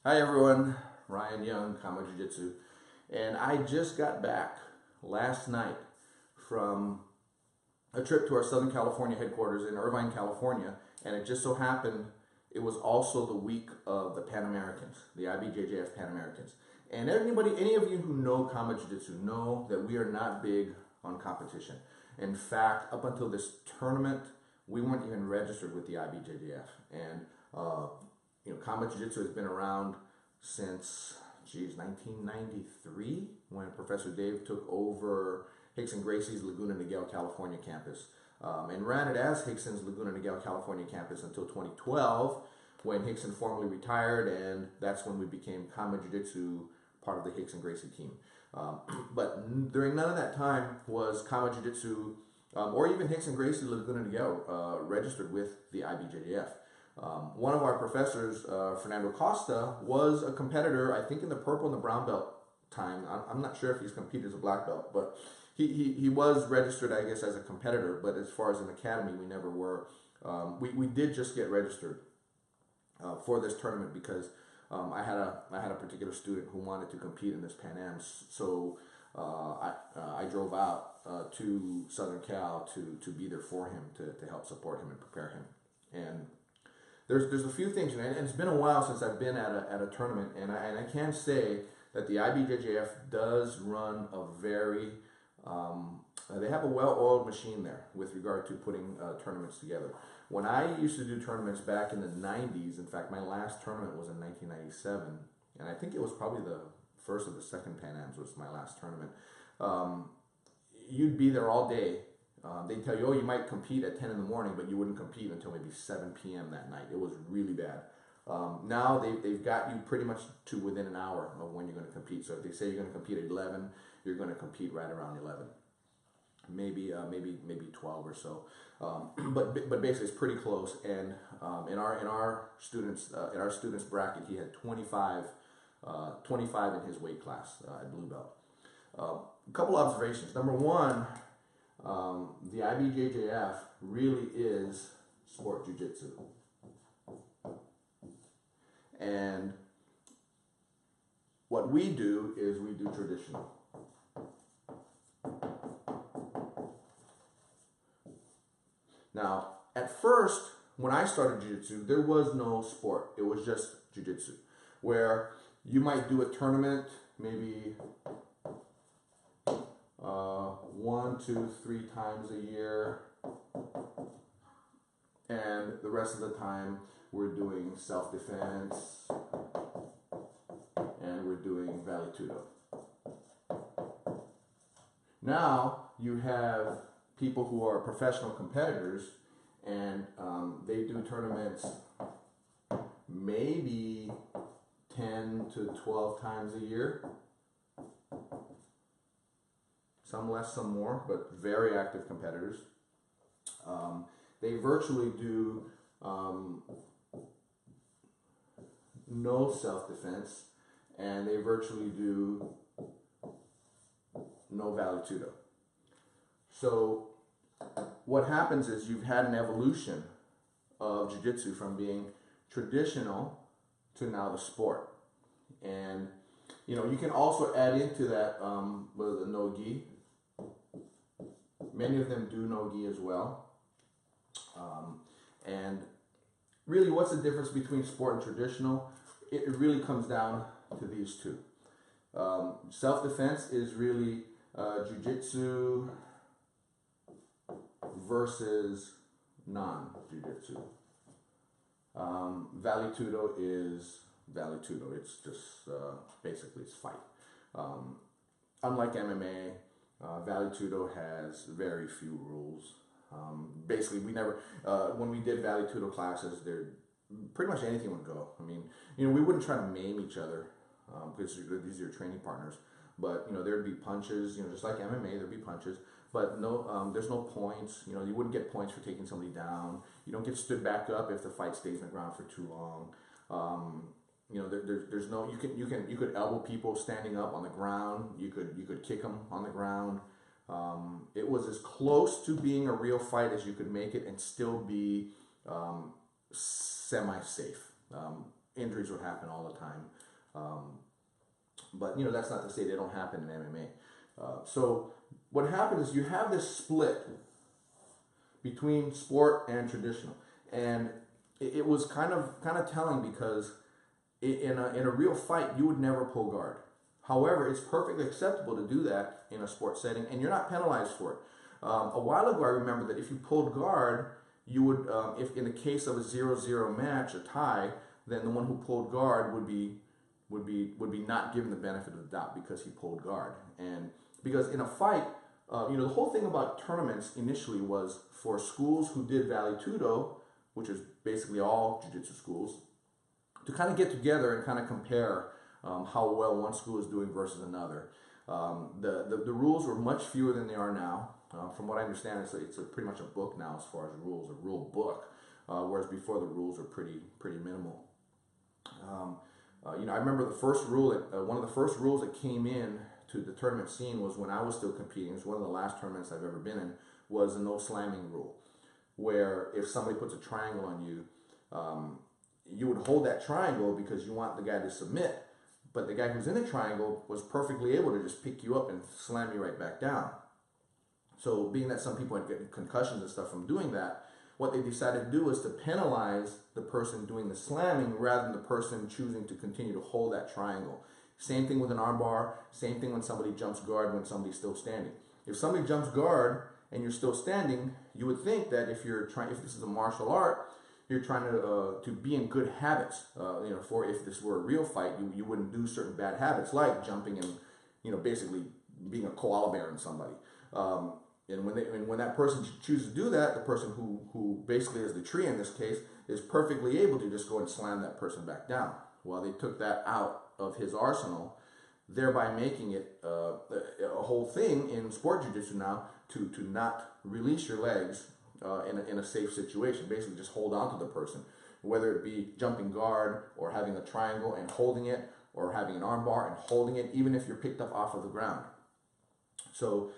Hi everyone, Ryan Young, KamaJiuJitsu, and I just got back last night from a trip to our Southern California headquarters in Irvine, California, and it just so happened it was also the week of the Pan Americans, the IBJJF Pan Americans. And any of you who know KamaJiuJitsu know that we are not big on competition. In fact, up until this tournament, we weren't even registered with the IBJJF, and KamaJiuJitsu has been around since, 1993, when Professor Dave took over Rickson Gracie's Laguna Niguel, California campus, and ran it as Rickson's Laguna Niguel, California campus until 2012, when Rickson formally retired, and that's when we became KamaJiuJitsu, part of the Rickson Gracie team. But during none of that time was KamaJiuJitsu or even Rickson Gracie Laguna Niguel registered with the IBJJF. One of our professors, Fernando Costa, was a competitor, I think in the purple and the brown belt time. I'm not sure if he's competed as a black belt, but he was registered, I guess, as a competitor, but as far as an academy, we never were. We did just get registered for this tournament because I had a particular student who wanted to compete in this Pan Ams, so I drove out to Southern Cal to be there for him, to help support him and prepare him. And there's a few things, and it's been a while since I've been at a tournament, and I can say that the IBJJF does run a very they have a well-oiled machine there with regard to putting tournaments together. When I used to do tournaments back in the 90s, in fact, my last tournament was in 1997, and I think it was probably the first or the second Pan Ams was my last tournament. You'd be there all day. They'd tell you, oh, you might compete at 10 in the morning, but you wouldn't compete until maybe 7 p.m. that night. It was really bad. Now they've got you pretty much to within an hour of when you're going to compete. So if they say you're going to compete at 11, you're going to compete right around 11, maybe 12 or so. But basically it's pretty close. And in our students bracket, he had 25 in his weight class at blue belt. A couple observations. Number one, the IBJJF really is sport jiu-jitsu. And what we do is we do traditional. Now, at first, when I started jiu-jitsu, there was no sport. It was just jiu-jitsu, where you might do a tournament maybe 1, 2, 3 times a year, and the rest of the time we're doing self-defense and we're doing vale-tudo. Now you have people who are professional competitors, and they do tournaments maybe 10 to 12 times a year. Some less, some more, but very active competitors. They virtually do no self-defense, and they virtually do no vale-tudo. So what happens is you've had an evolution of jiu-jitsu from being traditional to now the sport. And you can also add into that with the no-gi. Many of them do no-gi as well. And really, what's the difference between sport and traditional? It really comes down to these two. Self-defense is really jiu-jitsu versus non-jiu-jitsu. Vale-tudo is vale-tudo. It's just basically it's fight. Unlike MMA, vale-tudo has very few rules. Basically, we never, when we did vale-tudo classes, pretty much anything would go. I mean, we wouldn't try to maim each other because these are your training partners. But there'd be punches. Just like MMA, there'd be punches. But no, there's no points. You wouldn't get points for taking somebody down. You don't get stood back up if the fight stays in the ground for too long. There's no. You could elbow people standing up on the ground. You could kick them on the ground. It was as close to being a real fight as you could make it and still be semi-safe. injuries would happen all the time. But, you know, that's not to say they don't happen in MMA. So what happens is you have this split between sport and traditional. And it was kind of telling, because in a real fight, you would never pull guard. However, it's perfectly acceptable to do that in a sports setting, and you're not penalized for it. A while ago, I remember that if you pulled guard, you would, if in the case of a 0-0 match, a tie, then the one who pulled guard would be not given the benefit of the doubt because he pulled guard. And because in a fight, you know, the whole thing about tournaments initially was for schools who did Vale Tudo, which is basically all jiu-jitsu schools, to kind of get together and kind of compare how well one school is doing versus another. The rules were much fewer than they are now. From what I understand, it's pretty much a book now as far as rules, a rule book, whereas before the rules were pretty minimal. You know, I remember the first rule, one of the first rules that came in to the tournament scene was when I was still competing. It was one of the last tournaments I've ever been in, was the no slamming rule, where if somebody puts a triangle on you, you would hold that triangle because you want the guy to submit, but the guy who's in the triangle was perfectly able to just pick you up and slam you right back down. So being that some people had getting concussions and stuff from doing that, what they decided to do was to penalize the person doing the slamming rather than the person choosing to continue to hold that triangle. Same thing with an arm bar, same thing when somebody jumps guard when somebody's still standing. If somebody jumps guard and you're still standing, you would think that if this is a martial art, you're trying to be in good habits. You know, for if this were a real fight, you wouldn't do certain bad habits like jumping and, you know, basically being a koala bear on somebody. And when that person chooses to do that, the person who basically is the tree in this case is perfectly able to just go and slam that person back down. Well, they took that out of his arsenal, thereby making it a whole thing in sport jiu-jitsu now to not release your legs in a safe situation. Basically just hold on to the person, whether it be jumping guard or having a triangle and holding it, or having an arm bar and holding it, even if you're picked up off of the ground. So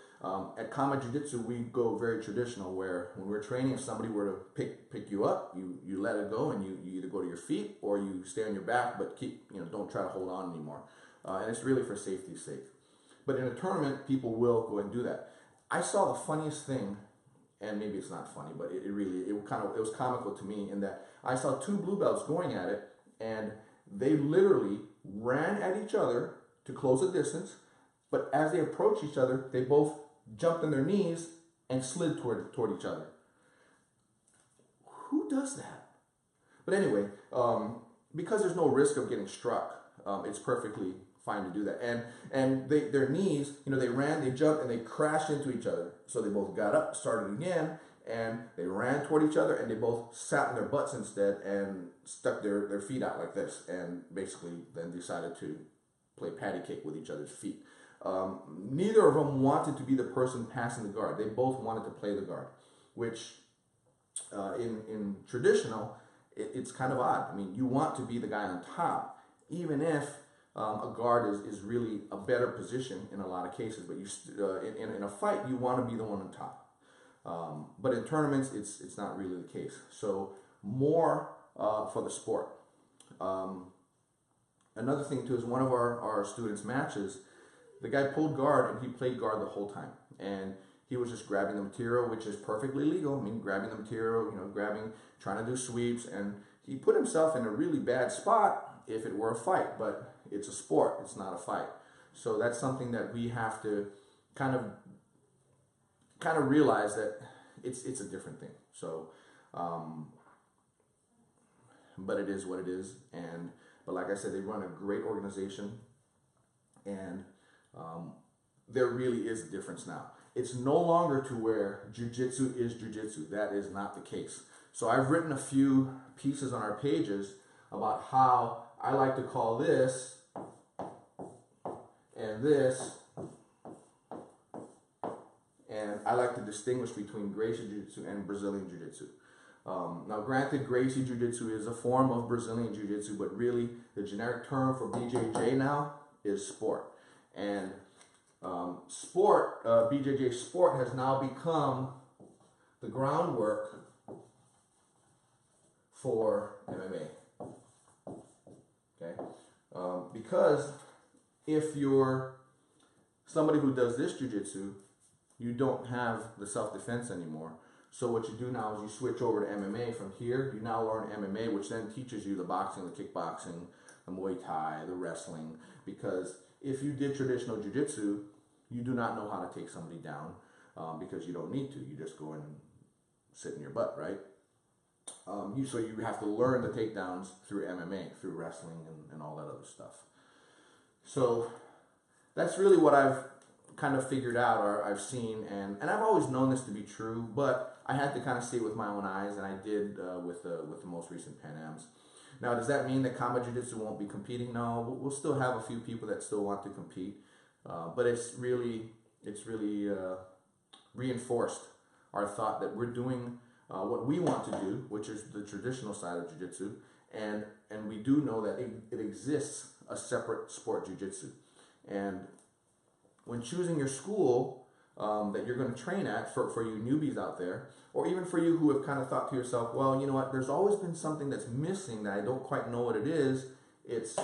at KamaJiuJitsu, we go very traditional, where when we're training, if somebody were to pick you up, you let it go, and you either go to your feet or you stay on your back, but don't try to hold on anymore. And it's really for safety's sake. But in a tournament, people will go and do that. I saw the funniest thing, and maybe it's not funny, but it was comical to me, in that I saw two blue belts going at it, and they literally ran at each other to close the distance. But as they approached each other, they both jumped on their knees and slid toward each other. Who does that? But anyway, because there's no risk of getting struck, it's perfectly fine to do that. And their knees, they ran, they jumped, and they crashed into each other. So they both got up, started again, and they ran toward each other, and they both sat on their butts instead and stuck their feet out like this, and basically then decided to play patty cake with each other's feet. Neither of them wanted to be the person passing the guard. They both wanted to play the guard, which in traditional, it's kind of odd. I mean, you want to be the guy on top, even if a guard is really a better position in a lot of cases. But in a fight, you want to be the one on top. But in tournaments, it's not really the case. So more for the sport. Another thing too is one of our students' matches, the guy pulled guard and he played guard the whole time. And he was just grabbing the material, which is perfectly legal. I mean, grabbing the material, trying to do sweeps. And he put himself in a really bad spot if it were a fight, but it's a sport, it's not a fight. So that's something that we have to kind of realize that it's a different thing. So, but it is what it is. But like I said, they run a great organization, and there really is a difference now. It's no longer to where jiu-jitsu is jiu-jitsu. That is not the case. So I've written a few pieces on our pages about how I like to call this and this, and I like to distinguish between Gracie Jiu-Jitsu and Brazilian Jiu-Jitsu. Now granted, Gracie Jiu-Jitsu is a form of Brazilian Jiu-Jitsu, but really the generic term for BJJ now is sport. And BJJ sport has now become the groundwork for MMA. because if you're somebody who does this jiu-jitsu, you don't have the self-defense anymore. So what you do now is you switch over to MMA. From here, you now learn MMA, which then teaches you the boxing, the kickboxing, the Muay Thai, the wrestling. Because if you did traditional jiu-jitsu, you do not know how to take somebody down because you don't need to. You just go and sit in your butt, right? So you have to learn the takedowns through MMA, through wrestling and all that other stuff. So that's really what I've kind of figured out or I've seen, and I've always known this to be true, but I had to kind of see it with my own eyes, and I did with the most recent Pan Ams. Now, does that mean that KamaJiuJitsu won't be competing? No, we'll still have a few people that still want to compete, but it's really reinforced our thought that we're doing what we want to do, which is the traditional side of jiu-jitsu, and we do know that it exists a separate sport jiu-jitsu. And when choosing your school that you're going to train at, for you newbies out there, or even for you who have kind of thought to yourself, well, you know what, there's always been something that's missing that I don't quite know what it is, it's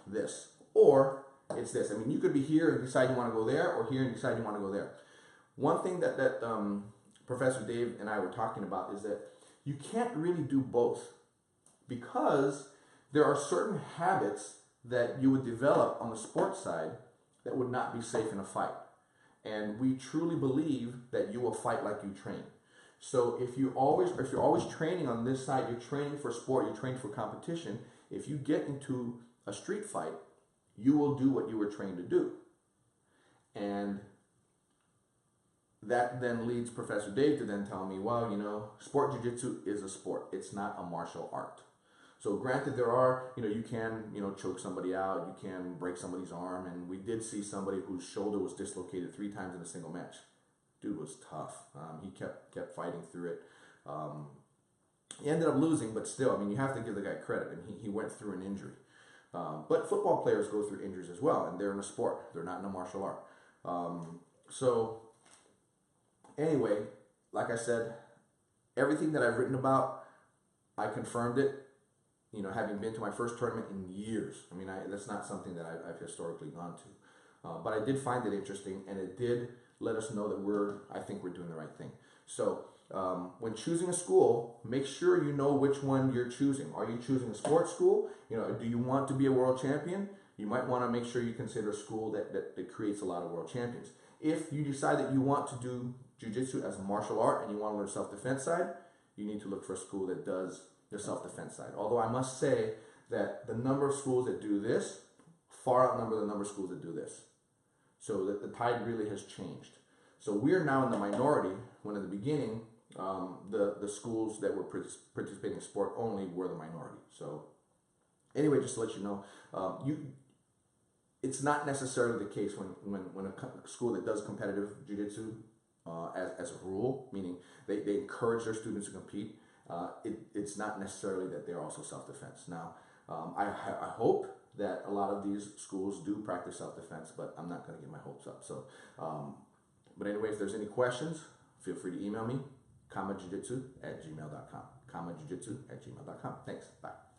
this, or it's this. I mean, you could be here and decide you want to go there, or here and decide you want to go there. One thing that Professor Dave and I were talking about is that you can't really do both, because there are certain habits that you would develop on the sports side that would not be safe in a fight. And we truly believe that you will fight like you train. So if you're always training on this side, you're training for sport, you're training for competition, if you get into a street fight, you will do what you were trained to do. And that then leads Professor Dave to then tell me, well, you know, sport jiu-jitsu is a sport. It's not a martial art. So granted, there are, you can, choke somebody out, you can break somebody's arm, and we did see somebody whose shoulder was dislocated 3 times in a single match. Dude was tough. He kept fighting through it. He ended up losing, but still, I mean, you have to give the guy credit, and he went through an injury. But football players go through injuries as well, and they're in a sport. They're not in a martial art. So anyway, like I said, everything that I've written about, I confirmed it. Having been to my first tournament in years. I mean, that's not something that I've historically gone to. But I did find it interesting, and it did let us know that I think we're doing the right thing. So when choosing a school, make sure you know which one you're choosing. Are you choosing a sports school? Do you want to be a world champion? You might want to make sure you consider a school that creates a lot of world champions. If you decide that you want to do jiu-jitsu as a martial art and you want to learn self-defense side, you need to look for a school that does the self-defense side. Although I must say that the number of schools that do this far outnumber the number of schools that do this. So that the tide really has changed. So we're now in the minority, when at the beginning, the schools that were participating in sport only were the minority. So anyway, just to let you know, it's not necessarily the case when a school that does competitive jiu-jitsu as a rule, meaning they encourage their students to compete, it's not necessarily that they're also self-defense. Now, I hope that a lot of these schools do practice self-defense, but I'm not going to get my hopes up. So, but anyway, if there's any questions, feel free to email me, KamaJiuJitsu@gmail.com. KamaJiuJitsu@gmail.com. Thanks. Bye.